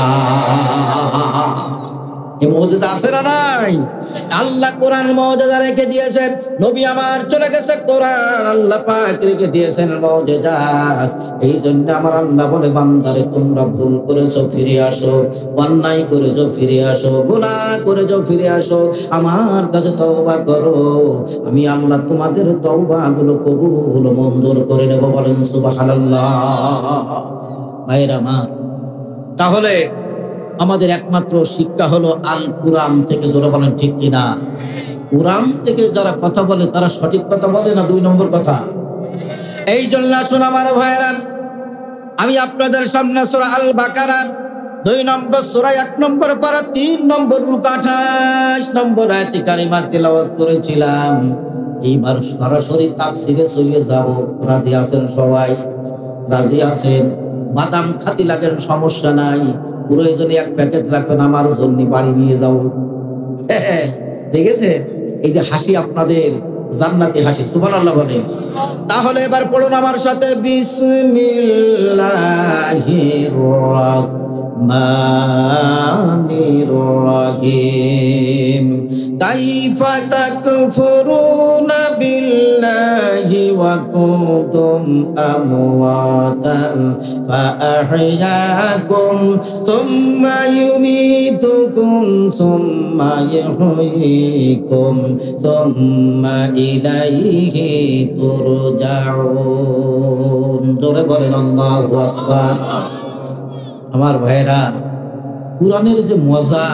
এই মুজিজা আছে না নাই? আল্লাহ কোরআন মুজিজা রেখে দিয়েছে, নবী আমার চলে গেছে, কোরআন আল্লাহ পাক রেখে দিয়েছেন মুজিজা। এই জন্য আমার আল্লাহ বলে, বান্দারে তোমরা ভুল করেছো ফিরে আসো, অন্যায় করেছো ফিরে আসো, গুনাহ করেছো ফিরে আসো, আমার কাছে তওবা করো, আমি আল্লাহ তোমাদের তওবাগুলো কবুল মঞ্জুর করে নেব। বলেন সুবহানাল্লাহ। ভাইরা আমার, তাহলে আমাদের একমাত্র শিক্ষা হলো আল কুরআন থেকে। জোরে বলেন ঠিক কিনা? কুরআন থেকে যারা কথা বলে তারা সঠিক কথা বলে না 2 নম্বর কথা। এই জন্য আসুন আমার ভাইরা, আমি আপনাদের সামনে সূরা আল বাকারা 2 নম্বর সূরা 1 নম্বর পারা 3 নম্বর রুকু 28 নম্বর আয়াত কারিমা তেলাওয়াত করেছিলাম। এইবার সরাসরি তাফসিরে চলে যাব। রাজি আছেন সবাই? রাজি আছেন? বাদাম খাতি লাগেন, সমস্যা নাই, প্রয়োজনে 1 প্যাকেট রাখবেন, আমার জন্য বাড়ি নিয়ে যাও। দেখেছেন এই যে হাসি, আপনাদের জান্নাতি হাসি, সুবহানাল্লাহ বলেন। তাহলে এবার পড়ুন আমার সাথে, বিসমিল্লাহির রাহমানির রাহিম। কাইফা তাকফুরুনা বিল্লাহি ওয়া কুনতুম আমওয়াতান ফাআহইয়াকুম সুম্মা ইউমীতুকুম সুম্মা ইউহয়িকুম সুম্মা ইলাইহি তুরজাউন। জোরে বলেন আল্লাহু আকবার। আমার ভাইরা, কুরআনের যে মজা,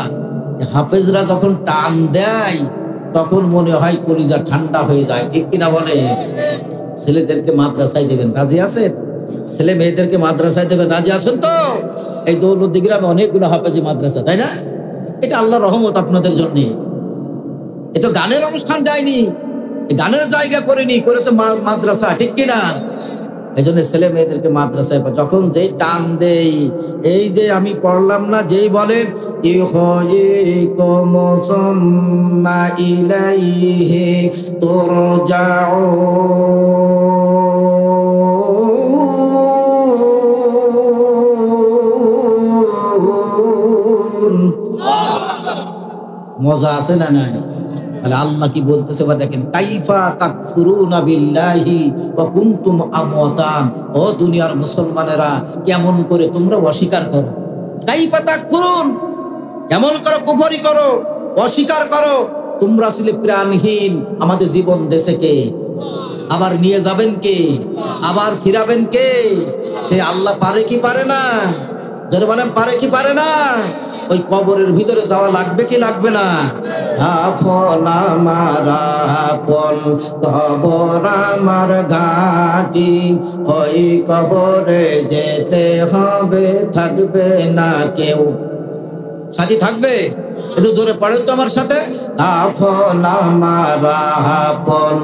হাফেজরা যখন টান দেয় তখন মনে হয় কলিজা ঠান্ডা হয়ে যায়, ঠিক কিনা বলে? ছেলেদেরকে মাদ্রাসায় দেবেন, রাজি আছেন? ছেলে মেয়েদেরকে মাদ্রাসায় দেবেন, রাজি আছেন তো? এই দৌলতদি গ্রামে অনেকগুলো হাফেজি মাদ্রাসা, তাই না? এটা আল্লাহর রহমত আপনাদের জন্য। এটা গানের অনুষ্ঠান দেয়নি, গানের জায়গা করেনি, করেছে মাদ্রাসা, ঠিক কিনা? এই জন্য ছেলে মেয়েদেরকে মাদ্রাসায় যখন যেই টান দেই, এই যে আমি পড়লাম না, যেই বলে ইউহয়িকুম সুম্মা ইলাইহি তুরজাউন। মজা আছে না নাই? আল্লাহ কি বলতেছে বা দেখেন, কাইফা তাকফুরুনা বিল্লাহি ওয়া কুনতুম আমওয়াতান। ও দুনিয়ার মুসলমানেরা, কেমন করে তোমরা অস্বীকার করো? কাইফা তাকফুরুন, কেমন করে কুফরি করো, অস্বীকার করো? তোমরা ছিলে প্রাণহীন, আমাদের জীবন দেশে কে? আবার নিয়ে যাবেন কে? আবার ফিরাবেন কে? সে আল্লাহ পারে কি পারে না? যারা বলেন পারে কি পারে না? ওই কবরের ভিতরে যাওয়া লাগবে কি লাগবে না? আপন আমার আপন, কবর আমার ঘাটি, ওই কবরে যেতে হবে, থাকবে না কেউ। সাথী থাকবে? একটু জোরে পড়ে তো আমার সাথে, আপন আমার আপন,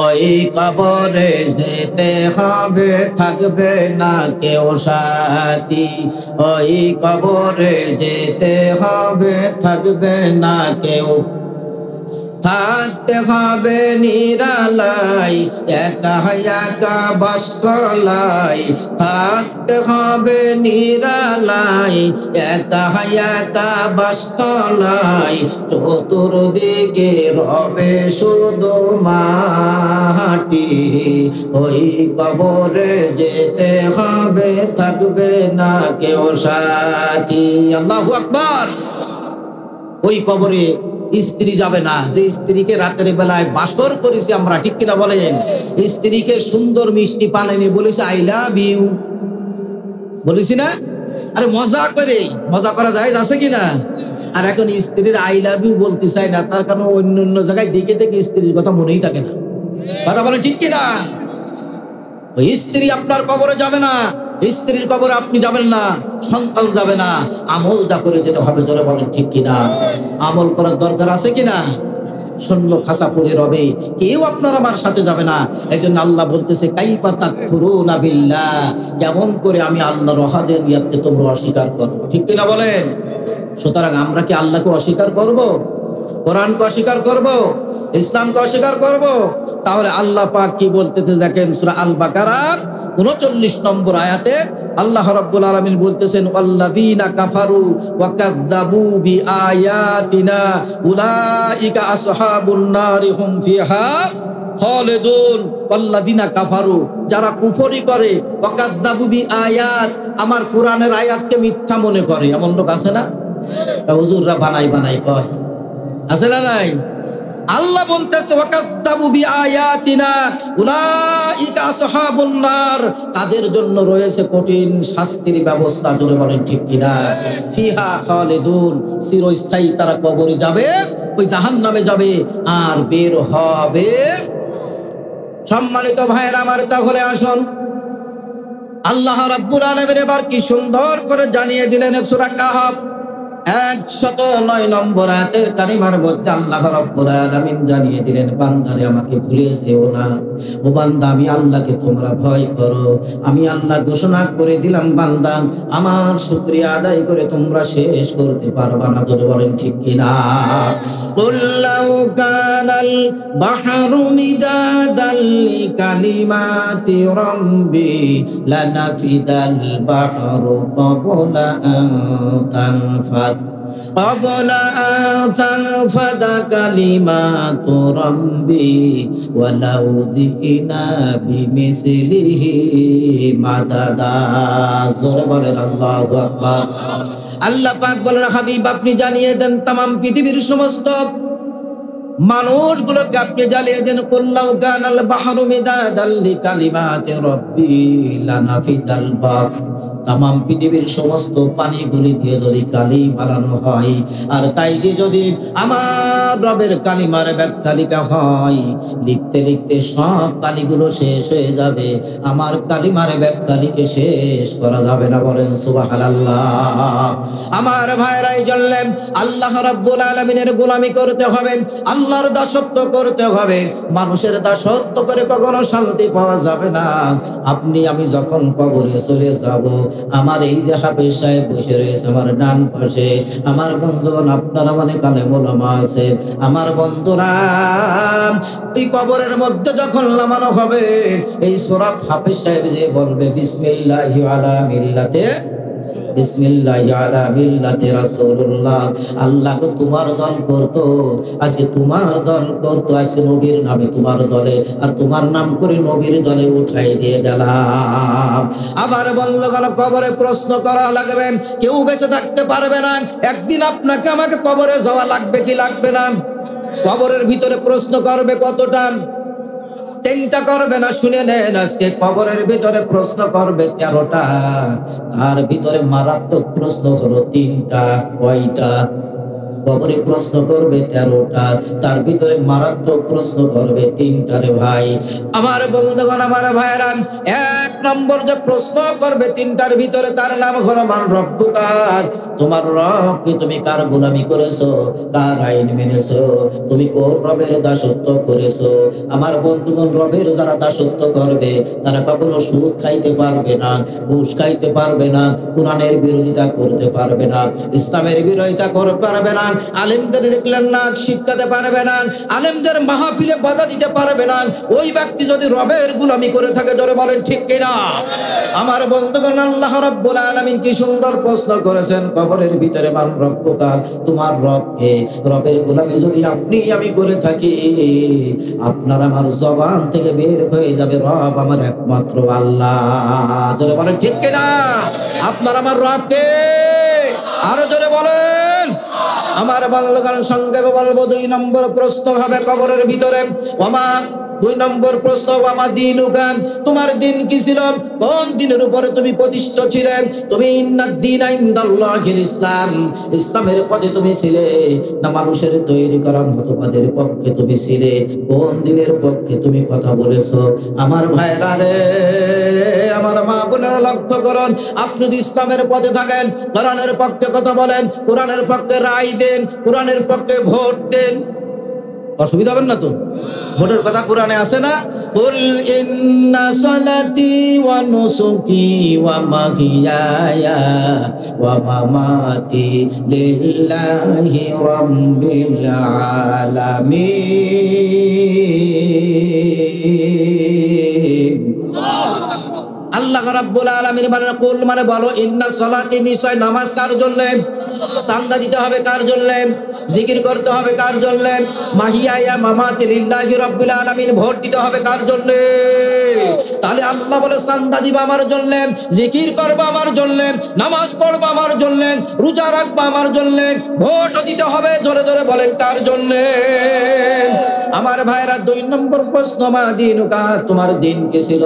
ওই কবরে যেতে হবে, থাকবে না কেউ সাথী। ওই কবরে যেতে হবে, থাকবে না কেউ। থাকতে হবে নিরালাই, একা একা বাসতলাই। থাকতে হবে নিরালাই, একা একা বাসতলাই। চতুর্দিকে রবে শুধু মাটি, ওই কবরে যেতে হবে, থাকবে না কেউ সাথী। আল্লাহু আকবার। ওই কবরে স্ত্রী যাবে না, যে স্ত্রীকে রাতের বেলায় বাসর করেছি আমরা, ঠিক কিনা বলেন? স্ত্রীকে সুন্দর মিষ্টি পান এনে বলেছি আই লাভ ইউ, বলেছি না? আরে মজা করে, মজা করা যায় আছে কিনা? আর এখন স্ত্রীর আই লাভ ইউ বলতে চাই না, তার কারণে অন্য অন্য জায়গায় দেখে দেখে স্ত্রীর কথা মনেই থাকে না। কথা বলে ঠিক কিনা? ওই স্ত্রী আপনার কবরে যাবে না, স্ত্রীর কবরে আপনি যাবেন না, সন্তান যাবে না। আমল যা করে যেতে হবে, জোরে বলেন ঠিক কিনা? আমল করার দরকার আছে কিনা? শূন্য খাসা পড়ে রবে, কেউ আপনার আমার সাথে যাবে না। এই জন্য আল্লাহ বলতেছে, কাইফা তাকফুরুনা বিল্লাহ, কেমন করে আমি আল্লাহর ওয়াহদানিয়াতকে তোমরা অস্বীকার করো, ঠিক কিনা বলেন? সুতরাং আমরা কি আল্লাহকে অস্বীকার করব? কোরআনকে অস্বীকার করব? ইসলামকে অস্বীকার করব? তাহলে আল্লাহ পাক কি বলতেছে দেখেন, সূরা আল বাকারা 39 নম্বর আয়াতে আল্লাহ রাব্বুল আলামিন বলতেছেন ওয়াল্লাযীনা কাফারু ওয়া কাযযাবু বিআয়াতিনা উলাইকা আসহাবুন নারি হুম ফিহা খালিদুন। ওয়াল্লাযীনা কাফারু, যারা কুফরি করে, ওয়া কাযযাবু বিআয়াত, আমার কোরআনের আয়াতকে মিথ্যা মনে করে, এমন লোক আছে না? হুজুররা বানাই বানাই কয়, আছে না নাই? আল্লাহ বলতেছে ওয়াকাযযাবু বিআয়াতিনা উলাইকা আসহাবুন নার, তাদের জন্য রয়েছে কঠিন শাস্তির ব্যবস্থা। জোরে বলেন ঠিক কিনা? ফিহা খালিদুন, চিরস্থায়ী তারা কবরে যাবে, ওই জাহান্নামে যাবে আর বের হবে। সম্মানিত ভাইয়েরা আমার, তাহলে আসুন আল্লাহ রাব্বুল আলামিন এবার কি সুন্দর করে জানিয়ে দিলেন সূরা কাহফ 109 নম্বর আয়াতের কারিমার মধ্যে আল্লাহ রাব্বুল আলামিন জানিয়ে দিলেন, বান্দারে আমাকে ভুলে যেও না, ও বান্দা আমি আল্লাহকে তোমরা ভয় করো। আমি আল্লাহ ঘোষণা করে দিলাম, বান্দা আমার শুকরিয়া আদায় করে তোমরা শেষ করতে পারবা না। জোরে বলেন ঠিক কিনা? কুল লাউ কানাল বাহরু মিদাদাল লিকালিমাতি রাব্বি লানাফিদাল বাহরু ক্বাবলা আন তানফাদ قبل أن تنفد كلمات ربي ولو جئنا بمثله مددا। জোরে বলেন আল্লাহু আকবার। আল্লাহ পাক বলেন, হাবিব আপনি জানিয়ে দেন तमाम পৃথিবীর সমস্ত মানুষগুলোকে আপনি জ্বালিয়ে দেন, কুল্লাউ কানাল বাহরু মিদাদাল লিকালিমাতি রাব্বি লানাফিদাল বাহর, तमाम পৃথিবীর সমস্ত পানিগুলি দিয়ে যদি কালি বানানো হয়, আর তাই দিয়ে যদি আমার রবের কালিমার ব্যাখ্যা লেখা হয়, লিখতে লিখতে সব কালিগুলো শেষ হয়ে যাবে, আমার কালিমার ব্যাখ্যা লিখে শেষ করা যাবে না। বলেন সুবহানাল্লাহ। আমার ভাইরা, এই জন্য আল্লাহ রাব্বুল আলামিনের গোলামি করতে হবে, আল্লাহর দাসত্ব করতে হবে। মানুষের দাসত্ব করে কখনো শান্তি পাওয়া যাবে না। আপনি আমি যখন কবরে চলে যাব, আমার এই যে হাফেজ সাহেব বসে রয়েছে আমার ডান পাশে, আমার বন্ধুগণ আপনারা অনেক আলেম ওলামা আছেন, আমার বন্ধুরা, এই কবরের মধ্যে যখন নামানো হবে, এই সূরা হাফেজ সাহেব যে বলবে বিসমিল্লাহি আলা মিল্লাতে, বিসমিল্লাহি আলা মিল্লাতি রাসূলুল্লাহ, আল্লাহ গো তোমার দল করতো, আজকে তোমার দল করতো, আজকে নবীর নামে তোমার দলে আর তোমার নাম করে নবীর দলে উঠাই দিয়ে গেলাম। আবার বন্ধুগণ, কবরে প্রশ্ন করা লাগবে, কেউ বেঁচে থাকতে পারবে না। একদিন আপনাকে আমাকে কবরে যাওয়া লাগবে কি লাগবে না? কবরের ভিতরে প্রশ্ন করবে কতটা? 3টা করবে না, শুনে নেন। আজকে কবরের ভিতরে প্রশ্ন করবে 13টা, তার ভিতরে মারাত্মক প্রশ্ন হলো 3টা। কয়টা? কবরে প্রশ্ন করবে 13টা, তার ভিতরে মারাত্মক প্রশ্ন করবে 3টা। রে ভাই আমার, বন্ধুগণ আমার ভাইরা, 1 নম্বর যে প্রশ্ন করবে 3টার ভিতরে, তার নাম হলো মান রব্বুকা, তোমার রবকে তুমি কার গোলামি করেছো, কার আইন মেনেছো, তুমি কোন রবের দাসত্ব করেছো। আমার বন্ধুগণ, রবের যারা দাসত্ব করবে তারা কখনো সুদ খাইতে পারবে না, ঘুষ খাইতে পারবে না, কোরআনের বিরোধিতা করতে পারবে না, ইসলামের বিরোধিতা করতে পারবে না, আলেমদের দেখলেন না শিক্ষাতে পারবে না, আলেমদের মাহফিলে বাধা দিতে পারবে না। ওই ব্যক্তি যদি রবের গোলামি করে থাকে, জোরে বলেন ঠিক কিনা? আমার বন্ধুগণ, আল্লাহ রাব্বুল আলামিন কি সুন্দর প্রশ্ন করেছেন কবরের ভিতরে, মান রব্বুকা, তোমার রবকে। রবের গোলামি যদি আপনি আমি করে থাকি, আপনার আমার জবান থেকে বের হয়ে যাবে, রব আমার একমাত্র আল্লাহ। জোরে বলেন ঠিক কিনা? আপনার আমার রবকে, আরো জোরে বলেন। আমার বন্ধুগণ, সংক্ষেপে বলবো, 2 নম্বর প্রশ্ন হবে কবরের ভিতরে, ওমা 2 নম্বর প্রশ্ন, ওমা দীনুকা, তোমার দিন কি ছিল, কোন দিনের উপরে তুমি প্রতিষ্ঠিত ছিলে? তুমি ইন্নাদ-দীনা ইনদাল্লাহিল ইসলাম, ইসলামের পথে তুমি ছিলে না মানুষের তৈরি করা মতবাদের পক্ষে তুমি ছিলে? কোন দিনের পক্ষে তুমি কথা বলেছো? আমার ভাইরা রে, আমার মা বোনেরা লক্ষ্য করুন, আপনি যদি ইসলামের পথে থাকেন, কোরআনের পক্ষে কথা বলেন, কোরআনের পক্ষে রায় দেন, কোরআনের পক্ষে ভোট দেন, অসুবিধা হবে না তো? ভোটের কথা কোরআনে আছে না? কুল ইন্না সালাতি ওয়া নুসুকি ওয়া মাহিয়ায়া ওয়া মামাতি লিল্লাহি রাব্বিল আলামিন। আল্লাহ রাব্বুল আলামিন বলেন কুল মানে বলো ইন্না সলাতি নিশ্চয় নামাজ কার জন্য চাঁদা দিতে হবে কার জন্য জিকির করতে হবে কার জন্য মাহিয়া ইয়া মামাতি লিল্লাহি রাব্বিল আলামিন ভোট দিতে হবে কার জন্য তাহলে আল্লাহ বলে চাঁদা দিবা আমার জন্য জিকির করবা আমার জন্য নামাজ পড়বা আমার জন্য রোজা রাখবা আমার জন্য ভোট দিতে হবে জোরে জোরে বলেন কার জন্য আমার ভাইরা 2 নম্বর প্রশ্ন মা দিনুকা তোমার দিন কি ছিল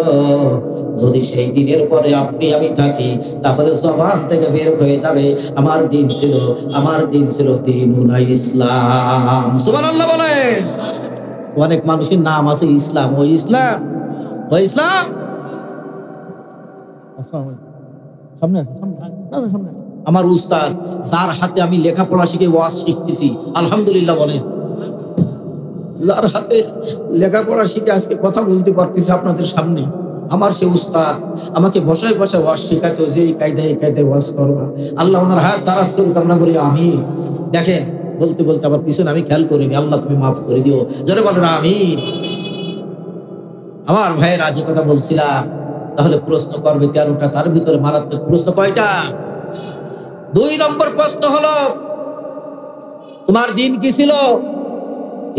যদি সেই দিনের পরে আপনি আমি থাকি তাহলে জবান থেকে বের হয়ে যাবে আমার দিন ছিল দিনুল ইসলাম সুবহানাল্লাহ বলেন অনেক মানুষের নাম আছে ইসলাম ওই ইসলাম সামনে আমার উস্তাদ যার হাতে আমি লেখাপড়া শিখে ওয়াজ শিখতেছি আলহামদুলিল্লাহ বলেন যার হাতে লেখাপড়া শিখে আজকে কথা বলতে পারতেছি আপনাদের সামনে আমার সে উস্তাদ আমাকে বসায় বসায় ওয়াজ শেখাতো যে এই কায়দায় ওয়াজ করবা আল্লাহ ওনার হাত দারাজ করুক আমরা বলি আমিন দেখেন বলতে বলতে আবার পিছনে আমি খেয়াল করিনি আল্লাহ তুমি মাফ করে দিও জোরে বলেন আমিন আমার ভাইয়ের আজ কথা বলছিলাম তাহলে প্রশ্ন করবে 13টা তার ভিতরে মারাত্মক প্রশ্ন কয়টা 2 নম্বর প্রশ্ন হলো তোমার দিন কি ছিল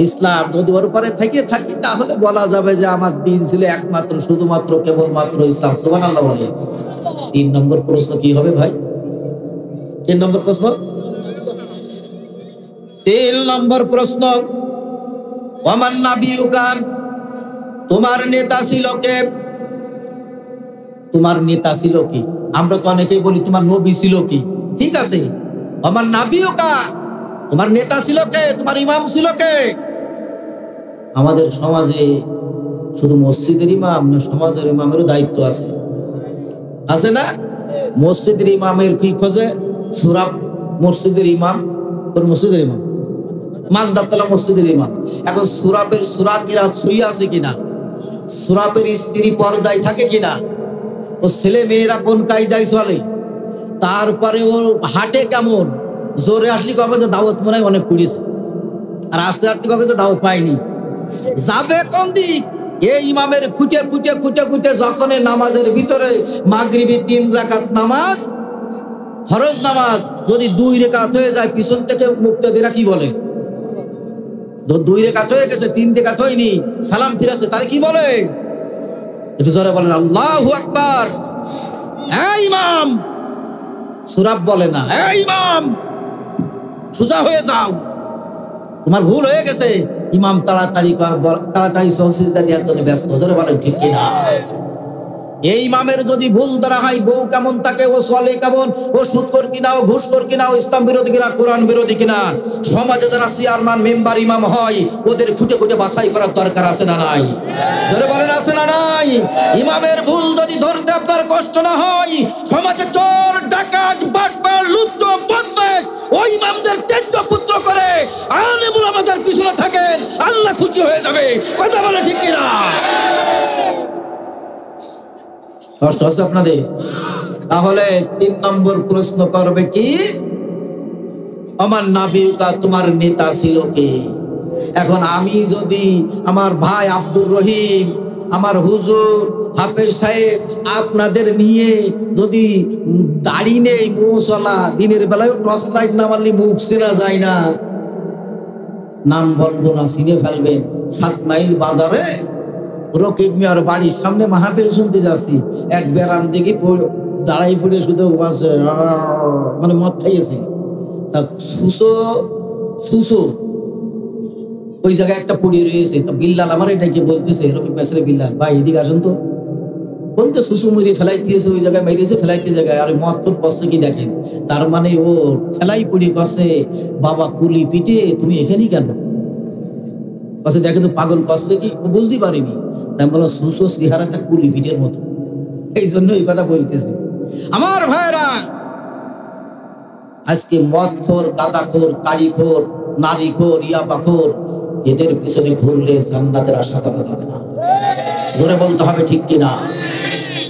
ইসলাম যদি ওর পরে থেকে থাকি তাহলে বলা যাবে যে আমার দিন ছিল একমাত্র শুধুমাত্র কেবলমাত্র ইসলাম সুবহানাল্লাহ বলে 3 নম্বর প্রশ্ন কি হবে ভাই 3 নম্বর প্রশ্ন ওমান নাবিয়ুকা তোমার নেতা ছিল কি আমরা তো অনেকেই বলি তোমার নবী ছিল কি ঠিক আছে ওমান নাবিয়ুকা তোমার নেতা ছিল কে তোমার ইমাম ছিল কে আমাদের সমাজে শুধু মসজিদের ইমাম না সমাজের ইমামেরও দায়িত্ব আছে না মসজিদের ইমামের কি খোঁজে সূরা মসজিদের ইমাম কোন মসজিদের ইমাম মানদাতলা মসজিদের ইমাম এখন সূরা কিরাত সই আছে কিনা সূরাপের স্ত্রী পর্দায় থাকে কিনা ও ছেলে মেয়েরা কোন কায়দায় চলে তারপরে ও হাটে কেমন জোরে আসলি কবে যে দাওয়াত মনে হয় অনেক কুড়িয়েছে আর আস্তে আসলি কবে যে দাওয়াত পাইনি যাবে কোন দিক এই ইমামের খুঁটে যখন নামাজের ভিতরে মাগরিবি 3 রাকাত নামাজ ফরজ নামাজ যদি 2 রাকাত হয়ে যায় পিছন থেকে মুক্তাদিরা কি বলে 2 রাকাত হয়ে গেছে 3 রাকাত হয়নি সালাম ফিরেছে তারে কি বলে একটু জোরে বলেন আল্লাহু আকবার এই ইমাম সুরাব বলে না এই ইমাম সোজা হয়ে যাও তোমার ভুল হয়ে গেছে ইমাম তাড়াতাড়ি সিজদা দেওয়ার জন্য ব্যস্ত জোরে বলেন ঠিক কিনা এই ইমামের যদি ভুল দ্বারা হয় বউ কেমন থাকে ও চলে কেমন ও সুদখোর কিনা ও ঘুষখোর কিনা ও ইসলাম বিরোধী কিনা কোরআন বিরোধী কিনা সমাজে যারা চেয়ারম্যান মেম্বার ইমাম হয় ওদের খুঁটে বাছাই করার দরকার আছে না নাই জোরে বলেন আছে না নাই ইমামের ভুল যদি ধরতে আপনার কষ্ট না হয় সমাজে চোর ডাকাত বাটপার লুচ্চা বদমাশ ওই ইমামদের তেজ্য পুত্র করে আলেমুল আমাদের পিছনে থাকেন আল্লাহ খুশি হয়ে যাবে কথা বলে ঠিক কিনা কষ্ট হচ্ছে আপনাদের তাহলে 3 নম্বর প্রশ্ন করবে কি আমার নাবিয়ুকা তোমার নেতা ছিল কে এখন আমি যদি আমার ভাই আব্দুর রহিম আমার হুজুর হাফেজ সাহেব আপনাদের নিয়ে যদি দাড়ি নেই মুছলা দিনের বেলায় টর্চ লাইট না মারলে মুখ চেনা যায় না নাম বলবো না চিনে ফেলবেন 7 মাইল বাজারে রকিব মিয়ার বাড়ির সামনে মাহফিল শুনতে যাচ্ছি এক বেরাম দেখি দাঁড়াই পড়ে শুধু মানে মদ খাইয়েছে তা সুসো ওই জায়গায় একটা পড়িয়ে রয়েছে তা বিল্লাল আমার এটাকে বলতেছে রকিব মেসরে বিল্লাল ভাই এদিকে আসুন তো বলতে সুসু মুড়ি ফেলাই দিয়েছে ওই জায়গায় মেরেছে ফেলাইতে জায়গায় আর মদ খুব কষ্ট কি দেখেন তার মানে ও ঠেলাই পড়ি কষে বাবা কুলি পিটে তুমি এখানেই কেন কাছে দেখে তো পাগল কষ্ট কি ও বুঝতে পারিনি তাই বললাম সুসো সিহারাটা কুলি পিটের মতো এই জন্য এই কথা বলতেছে আমার ভাইরা আজকে মদখোর গাঁজাখোর তাড়িখোর নারীখোর ইয়াবাখোর এদের পিছনে ঘুরলে জান্নাতের আশা করা যাবে না জোরে বলতে হবে ঠিক কিনা